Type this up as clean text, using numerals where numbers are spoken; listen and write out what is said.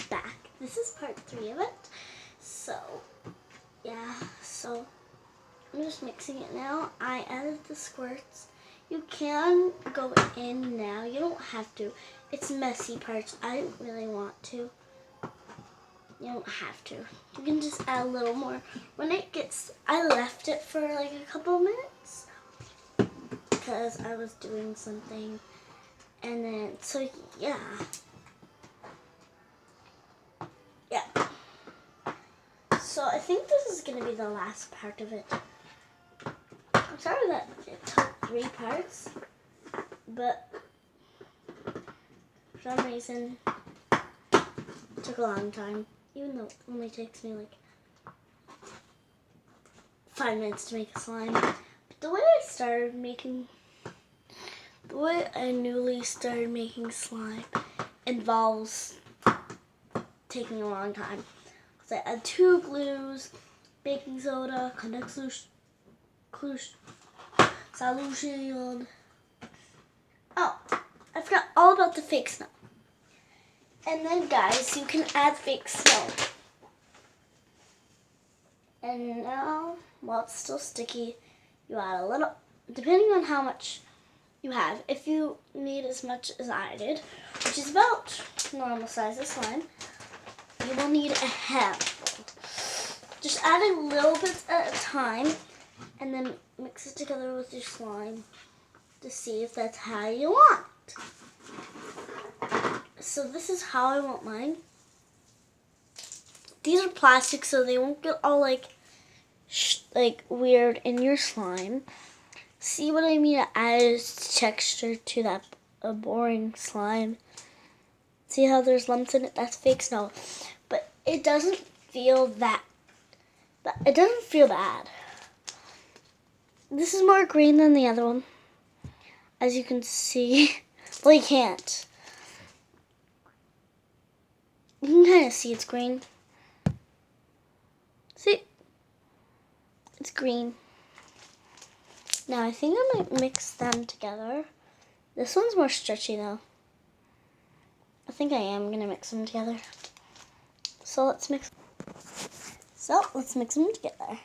back. This is part 3 of it. So, yeah, so I'm just mixing it now. I added the squirts. You can go in now. You don't have to. It's messy parts. I didn't really want to. You don't have to. You can just add a little more. When it gets, I left it for like a couple minutes because I was doing something. And then, so yeah. Yeah. So I think this is going to be the last part of it. I'm sorry that it took 3 parts, but for some reason it took a long time, even though it only takes me like 5 minutes to make a slime. But the way I newly started making slime involves taking a long time. Because I add 2 glues, baking soda, contact solution. Oh, I forgot all about the fake snow. And then, guys, you can add fake snow. And now, while it's still sticky, you add a little, depending on how much you have. If you need as much as I did, which is about normal size of slime, you will need a handful. Just add a little bit at a time, and then mix it together with your slime to see if that's how you want. So this is how I want mine. These are plastic, so they won't get all like weird in your slime. See what I mean? It adds texture to that boring slime. See how there's lumps in it? That's fake snow, but it doesn't feel that. It doesn't feel bad. This is more green than the other one, as you can see. Well, you can't. You can kind of see it's green. See? It's green. Now I think I might mix them together. This one's more stretchy though. I think I am gonna mix them together. So let's mix them together.